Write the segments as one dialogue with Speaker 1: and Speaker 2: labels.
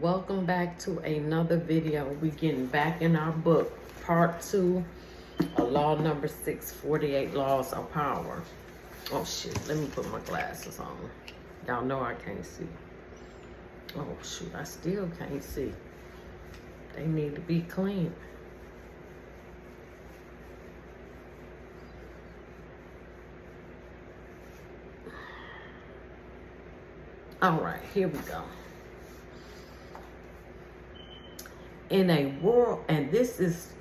Speaker 1: Welcome back to another video. We getting back in our book, part 2 of law number 648, laws of power. Oh shit, let me put my glasses on. Y'all know I can't see. Oh shoot, I still can't see. They need to be clean. All right, here we go. In a world, and this is,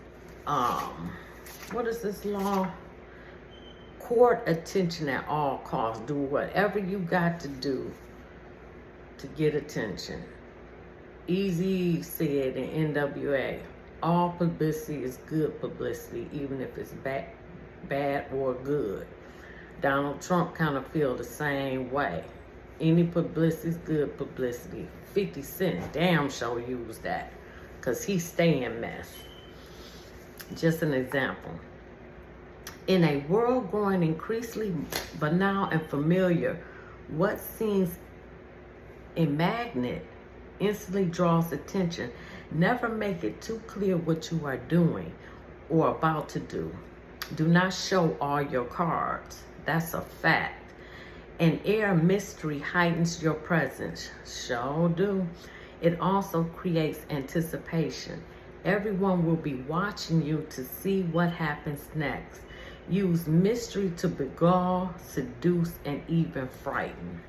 Speaker 1: what is this law? Court attention at all costs. Do whatever you got to do to get attention. Easy said in NWA, all publicity is good publicity, even if it's bad or good. Donald Trump kind of feel the same way. Any publicity is good publicity. 50 Cent damn sure use that, because he stay in mess. Just an example. In a world growing increasingly banal and familiar, what seems a magnet instantly draws attention. Never make it too clear what you are doing or about to do. Do not show all your cards. That's a fact. An air of mystery heightens your presence. Sure do. It also creates anticipation. Everyone will be watching you to see what happens next. Use mystery to beguile, seduce, and even frighten.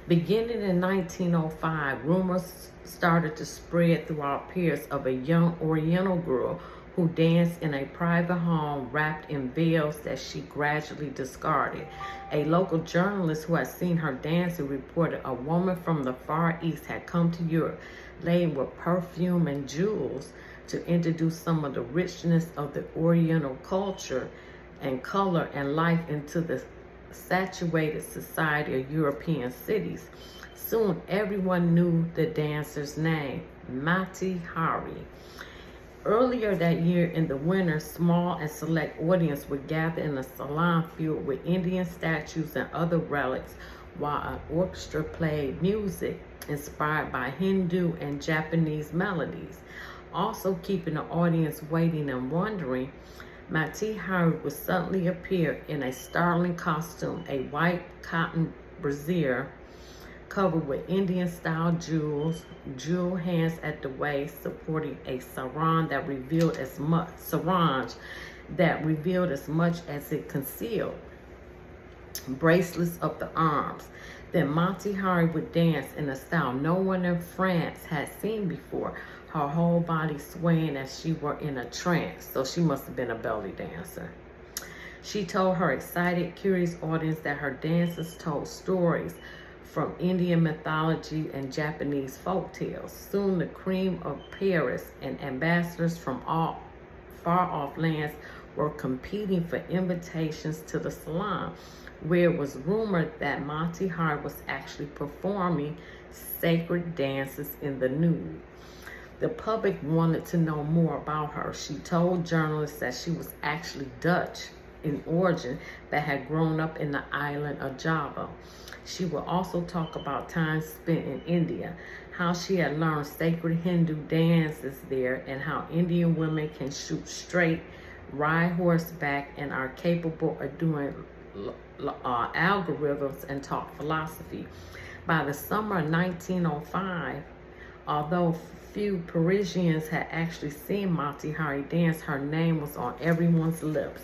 Speaker 1: Beginning in 1905, rumors started to spread through our peers of a young Oriental girl who danced in a private home wrapped in veils that she gradually discarded. A local journalist who had seen her dancing reported a woman from the Far East had come to Europe laden with perfume and jewels to introduce some of the richness of the Oriental culture and color and life into the saturated society of European cities. Soon everyone knew the dancer's name, Mati Hari. Earlier that year in the winter, small and select audience would gather in a salon filled with Indian statues and other relics while an orchestra played music inspired by Hindu and Japanese melodies. Also keeping the audience waiting and wondering, Mati Hari would suddenly appear in a startling costume, a white cotton brassiere covered with Indian-style jewels, jewel hands at the waist, supporting a sarong that revealed as much as it concealed, bracelets up the arms. Then Mati Hari would dance in a style no one in France had seen before, her whole body swaying as she were in a trance. So she must have been a belly dancer. She told her excited, curious audience that her dances told stories from Indian mythology and Japanese folk tales. Soon the cream of Paris and ambassadors from all far-off lands were competing for invitations to the salon, where it was rumored that Mati Hari was actually performing sacred dances in the nude. The public wanted to know more about her. She told journalists that she was actually Dutch in origin but had grown up in the island of Java. She would also talk about time spent in India, how she had learned sacred Hindu dances there, and how Indian women can shoot straight, ride horseback, and are capable of doing algorithms and talk philosophy. By the summer of 1905, although few Parisians had actually seen Mati Hari dance, her name was on everyone's lips.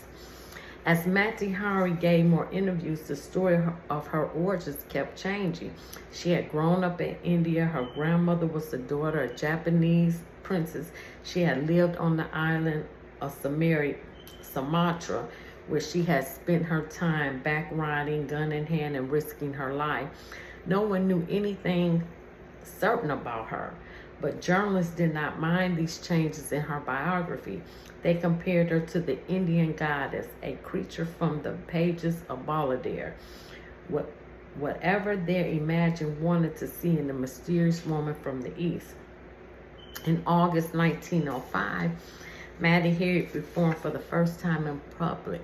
Speaker 1: As Mati Hari gave more interviews, the story of her origins kept changing. She had grown up in India. Her grandmother was the daughter of a Japanese princess. She had lived on the island of Sumatra, where she had spent her time back riding, gun in hand, and risking her life. No one knew anything certain about her, but journalists did not mind these changes in her biography. They compared her to the Indian goddess, a creature from the pages of Baladere. Whatever their imagination wanted to see in the mysterious woman from the East. In August 1905, Mati Hari performed for the first time in public.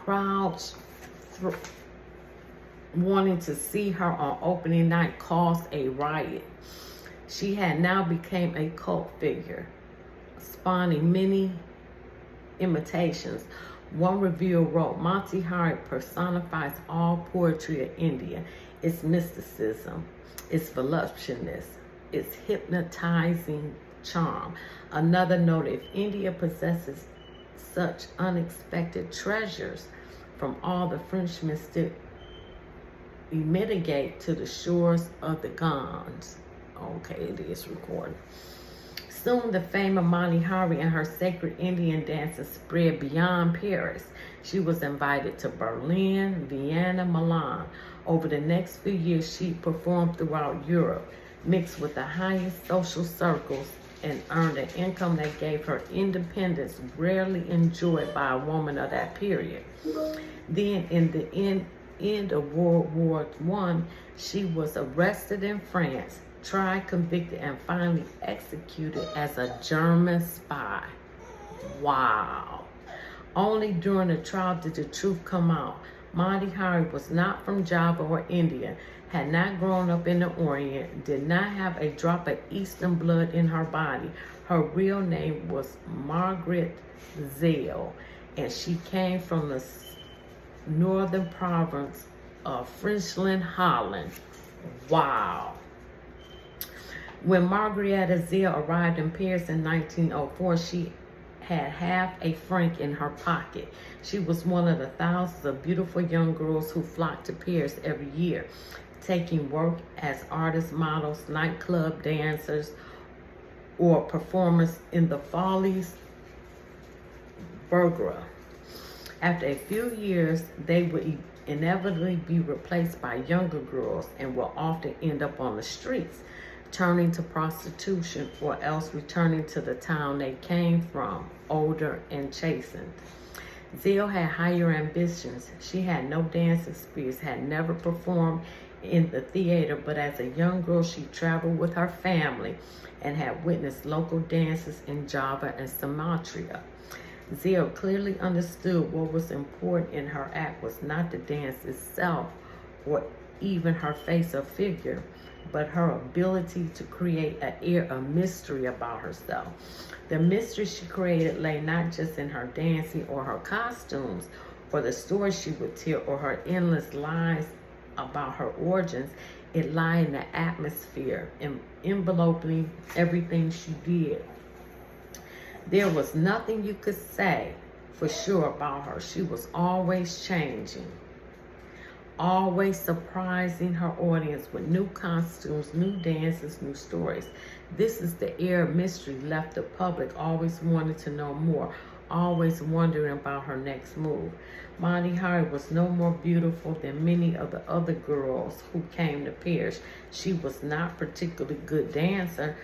Speaker 1: Crowds wanting to see her on opening night caused a riot. She had now become a cult figure, spawning many imitations. One reviewer wrote, Mati Hari personifies all poetry of India, its mysticism, its voluptuousness, its hypnotizing charm. Another noted, if India possesses such unexpected treasures from all the French mystic we mitigate to the shores of the Ganges. Okay, it is recorded. Soon the fame of Mati Hari and her sacred Indian dances spread beyond Paris. She was invited to Berlin, Vienna, Milan. Over the next few years, she performed throughout Europe, mixed with the highest social circles, and earned an income that gave her independence rarely enjoyed by a woman of that period. Then, in the end of World War I, she was arrested in France, tried, convicted, and finally executed as a German spy. Wow. Only during the trial did the truth come out. Mati Hari was not from Java or India, had not grown up in the Orient, did not have a drop of Eastern blood in her body. Her real name was Margaret Zale, and she came from the northern province of Friesland, Holland. Wow. When Margaret Zale arrived in Paris in 1904, she had half a franc in her pocket. She was one of the thousands of beautiful young girls who flocked to Paris every year, taking work as artists, models, nightclub dancers, or performers in the Folies Bergère. After a few years, they would inevitably be replaced by younger girls and will often end up on the streets, turning to prostitution or else returning to the town they came from, older and chastened. Zale had higher ambitions. She had no dance experience, had never performed in the theater, but as a young girl, she traveled with her family and had witnessed local dances in Java and Sumatra. Zale clearly understood what was important in her act was not the dance itself or even her face or figure, but her ability to create an air of mystery about herself. The mystery she created lay not just in her dancing or her costumes or the stories she would tell or her endless lies about her origins. It lay in the atmosphere and enveloping everything she did. There was nothing you could say for sure about her. She was always changing, always surprising her audience with new costumes, new dances, new stories. This is the air of mystery left the public always wanting to know more, always wondering about her next move. Mati Hari was no more beautiful than many of the other girls who came to Paris. She was not particularly good dancer.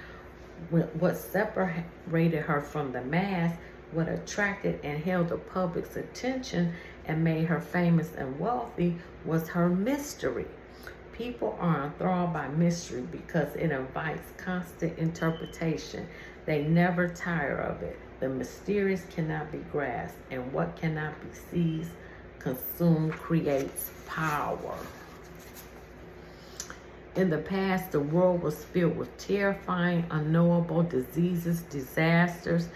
Speaker 1: What separated her from the mass, what attracted and held the public's attention and made her famous and wealthy, was her mystery. People are enthralled by mystery because it invites constant interpretation. They never tire of it. The mysterious cannot be grasped, and what cannot be seized, consumed, creates power. In the past, the world was filled with terrifying, unknowable diseases, disasters,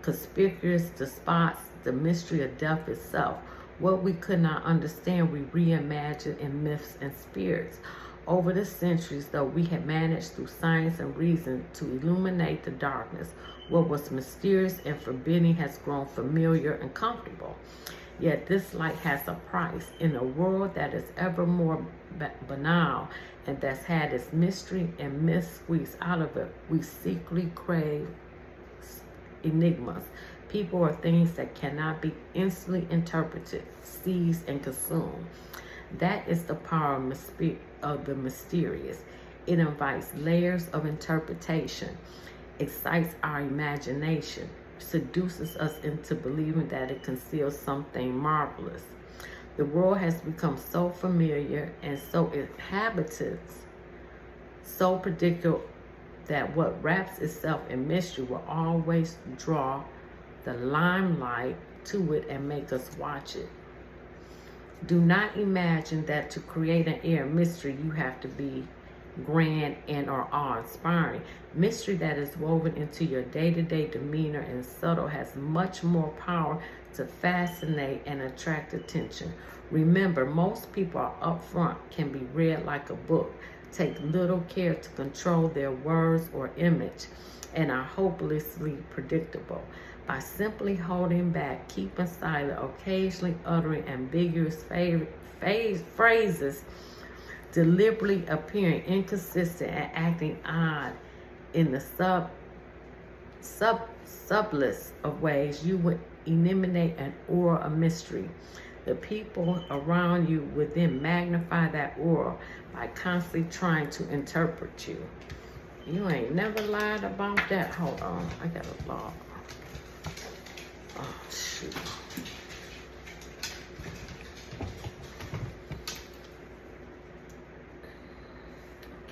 Speaker 1: conspicuous despots, the mystery of death itself. What we could not understand, we reimagined in myths and spirits. Over the centuries, though, we had managed through science and reason to illuminate the darkness. What was mysterious and forbidding has grown familiar and comfortable. Yet this light has a price. In a world that is ever more banal and that's had its mystery and myth squeezed out of it, we secretly crave enigmas, people or things that cannot be instantly interpreted, seized, and consumed. That is the power of the mysterious. It invites layers of interpretation, excites our imagination, seduces us into believing that it conceals something marvelous. The world has become so familiar and so inhabited, so predictable, that what wraps itself in mystery will always draw the limelight to it and make us watch it. Do not imagine that to create an air mystery you have to be grand and or awe-inspiring. Mystery that is woven into your day-to-day demeanor and subtle has much more power to fascinate and attract attention. Remember, most people are upfront, can be read like a book, take little care to control their words or image, and are hopelessly predictable. By simply holding back, keeping silent, occasionally uttering ambiguous phrases, deliberately appearing inconsistent and acting odd in the subtlest of ways, you would eliminate an aura of mystery. The people around you would then magnify that aura by constantly trying to interpret you. You ain't never lied about that. Hold on, I got a log. Oh, shoot.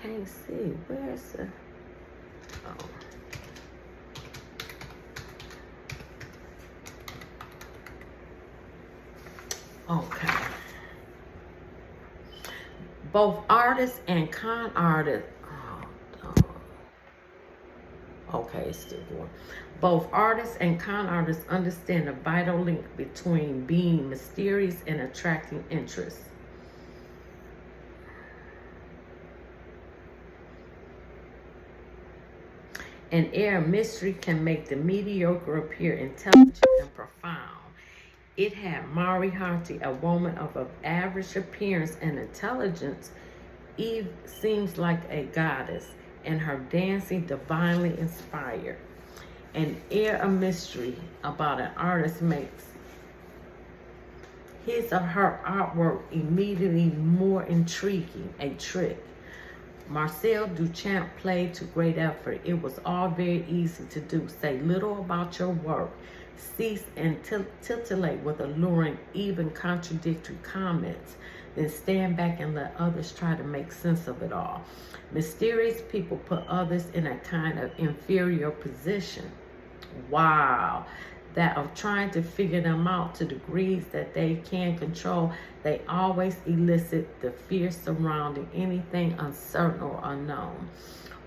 Speaker 1: Can't see. Where's the... Oh. Okay. Both artists and con artists... Okay, it's still going. Both artists and con artists understand the vital link between being mysterious and attracting interest. An air of mystery can make the mediocre appear intelligent and profound. It had Moriarty, a woman of average appearance and intelligence. Eve seems like a goddess, and her dancing divinely inspired. An air of mystery about an artist makes his or her artwork immediately more intriguing, a trick. Marcel Duchamp played to great effort. It was all very easy to do. Say little about your work. Cease and titillate with alluring, even contradictory comments. Then stand back and let others try to make sense of it all. Mysterious people put others in a kind of inferior position. Wow. That of trying to figure them out to degrees that they can control, they always elicit the fear surrounding anything uncertain or unknown.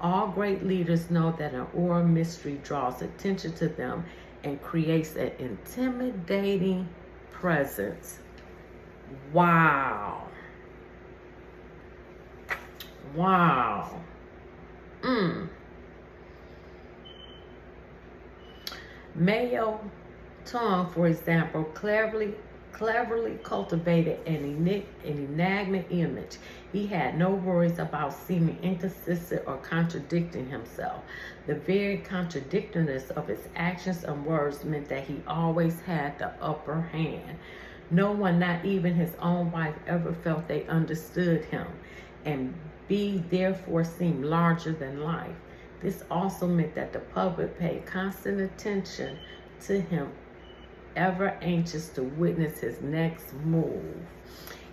Speaker 1: All great leaders know that an aura of mystery draws attention to them and creates an intimidating presence. Wow. Wow. Mayo Tong, for example, cleverly cultivated an enigmatic image. He had no worries about seeming inconsistent or contradicting himself. The very contradictoriness of his actions and words meant that he always had the upper hand. No one, not even his own wife, ever felt they understood him, and B therefore seemed larger than life. This also meant that the public paid constant attention to him, ever anxious to witness his next move.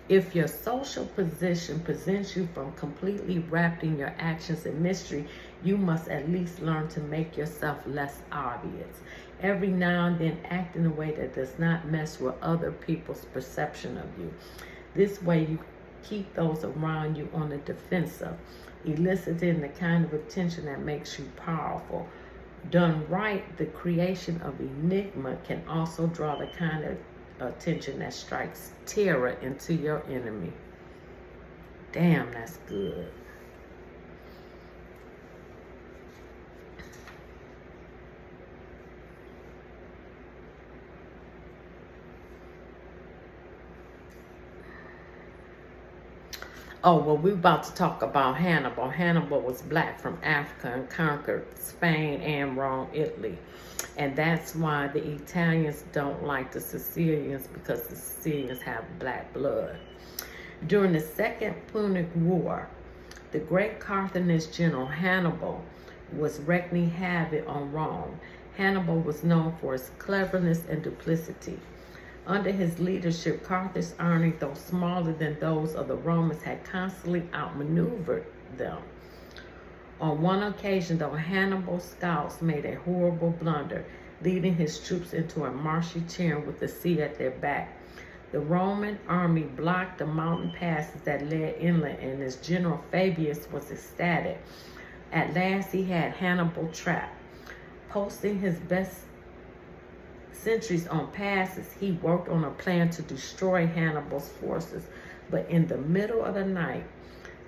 Speaker 1: If your social position prevents you from completely wrapped in your actions in mystery, you must at least learn to make yourself less obvious. Every now and then act in a way that does not mess with other people's perception of you. This way you keep those around you on the defensive, eliciting the kind of attention that makes you powerful. Done right, the creation of enigma can also draw the kind of attention that strikes terror into your enemy. Damn, that's good. Oh, well, we're about to talk about Hannibal. Hannibal was black from Africa and conquered Spain and Rome, Italy. And that's why the Italians don't like the Sicilians, because the Sicilians have black blood. During the Second Punic War, the great Carthaginian general Hannibal was wreaking havoc on Rome. Hannibal was known for his cleverness and duplicity. Under his leadership, Carthage's army, though smaller than those of the Romans, had constantly outmaneuvered them. On one occasion, though, Hannibal's scouts made a horrible blunder, leading his troops into a marshy terrain with the sea at their back. The Roman army blocked the mountain passes that led inland, and his general Fabius was ecstatic. At last he had Hannibal trapped. Posting his best sentries on passes, he worked on a plan to destroy Hannibal's forces. But in the middle of the night,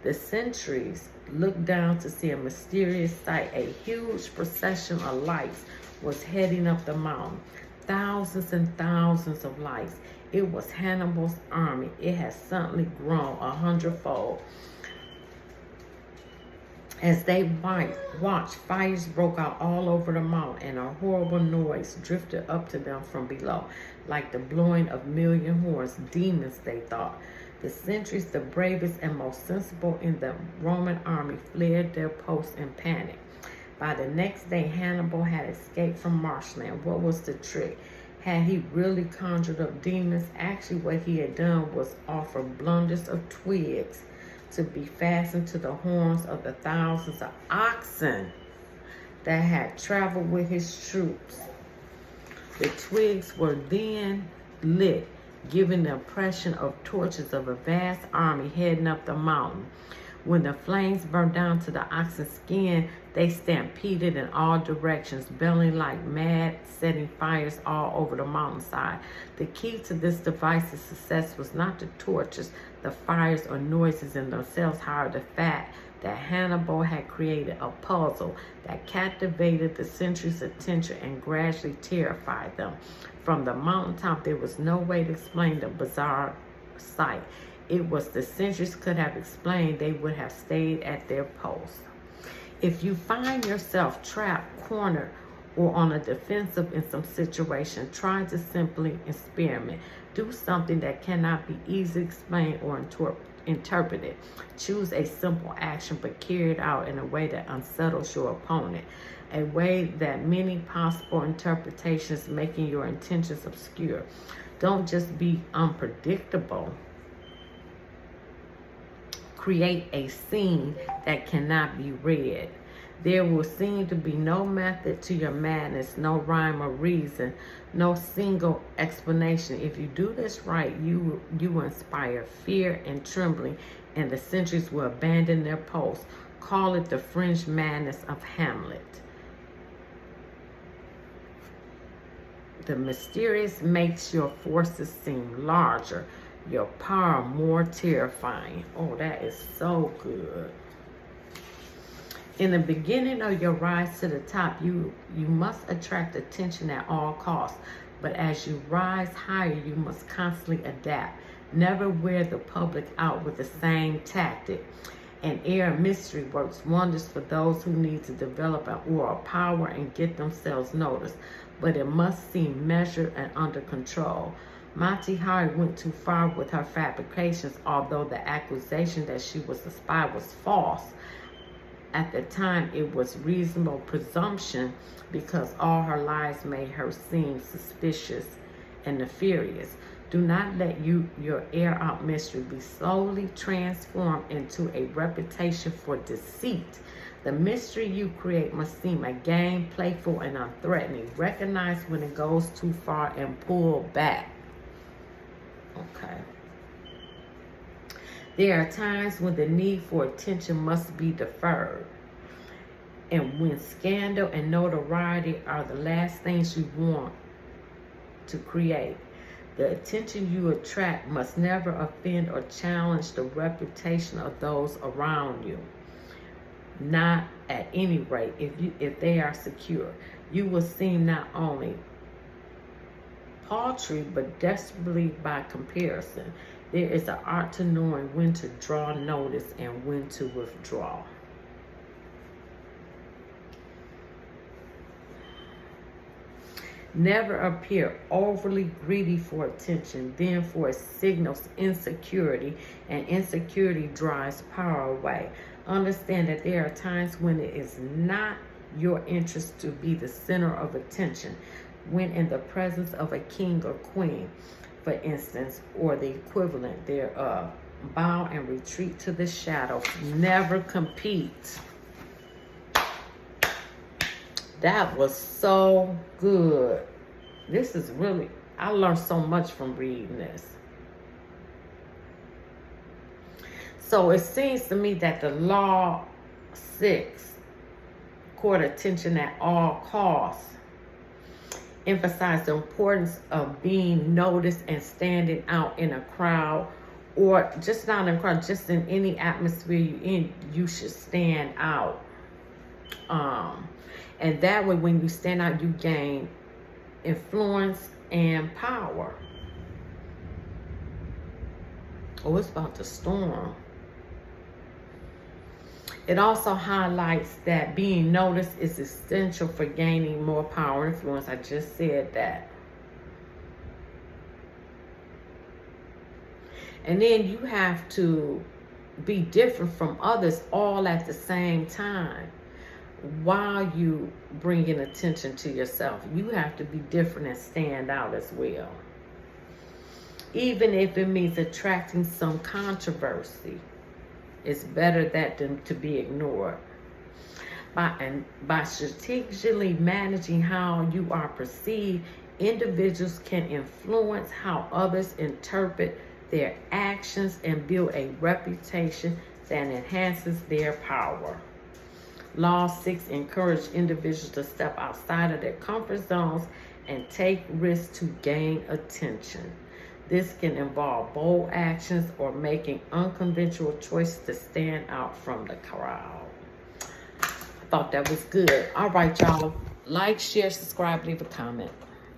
Speaker 1: the sentries looked down to see a mysterious sight. A huge procession of lights was heading up the mountain. Thousands and thousands of lights. It was Hannibal's army. It had suddenly grown 100-fold. As they watched, fires broke out all over the mountain, and a horrible noise drifted up to them from below, like the blowing of million horns. Demons, they thought. The sentries, the bravest and most sensible in the Roman army, fled their posts in panic. By the next day, Hannibal had escaped from marshland. What was the trick? Had he really conjured up demons? Actually, what he had done was offer blunders of twigs to be fastened to the horns of the thousands of oxen that had traveled with his troops. The twigs were then lit, giving the impression of torches of a vast army heading up the mountain. When the flames burned down to the oxen's skin, they stampeded in all directions, bellowing like mad, setting fires all over the mountainside. The key to this device's success was not the torches, the fires, or noises in themselves, however, the fact that Hannibal had created a puzzle that captivated the sentries' attention and gradually terrified them. From the mountaintop, there was no way to explain the bizarre sight. It was the sentries could have explained, they would have stayed at their post. If you find yourself trapped, cornered, or on a defensive in some situation, try to simply experiment. Do something that cannot be easily explained or interpreted. Choose a simple action, but carry it out in a way that unsettles your opponent. A way that many possible interpretations, making your intentions obscure. Don't just be unpredictable. Create a scene that cannot be read. There will seem to be no method to your madness, no rhyme or reason, no single explanation. If you do this right, you will inspire fear and trembling, and the sentries will abandon their posts. Call it the fringe madness of Hamlet. The mysterious makes your forces seem larger, your power more terrifying. Oh, that is so good. In the beginning of your rise to the top, you must attract attention at all costs. But as you rise higher, you must constantly adapt. Never wear the public out with the same tactic. An air of mystery works wonders for those who need to develop an aura of power and get themselves noticed. But it must seem measured and under control. Mati Hari went too far with her fabrications, although the accusation that she was a spy was false. At the time, it was reasonable presumption because all her lies made her seem suspicious and nefarious. Do not let your air out mystery be slowly transformed into a reputation for deceit. The mystery you create must seem a game, playful, and unthreatening. Recognize when it goes too far and pull back. Okay. There are times when the need for attention must be deferred. And when scandal and notoriety are the last things you want to create, the attention you attract must never offend or challenge the reputation of those around you. Not at any rate if they are secure. You will seem not only paltry but desperately by comparison. There is an art to knowing when to draw notice and when to withdraw. Never appear overly greedy for attention, then for it signals insecurity, and insecurity drives power away. Understand that there are times when it is not your interest to be the center of attention. When in the presence of a king or queen, for instance, or the equivalent thereof, bow and retreat to the shadows. Never compete. That was so good. This is really, I learned so much from reading this. So it seems to me that the law 6, court attention at all costs, emphasize the importance of being noticed and standing out in a crowd, or just not in a crowd, just in any atmosphere you're in, you should stand out. And that way, when you stand out, you gain influence and power. Oh, it's about to storm. It also highlights that being noticed is essential for gaining more power and influence. I just said that. And then you have to be different from others all at the same time while you bringing attention to yourself. You have to be different and stand out as well. Even if it means attracting some controversy, it's better that than to be ignored. By strategically managing how you are perceived, individuals can influence how others interpret their actions and build a reputation that enhances their power. Law 6 encourages individuals to step outside of their comfort zones and take risks to gain attention. This can involve bold actions or making unconventional choices to stand out from the crowd. I thought that was good. All right, y'all. Like, share, subscribe, leave a comment.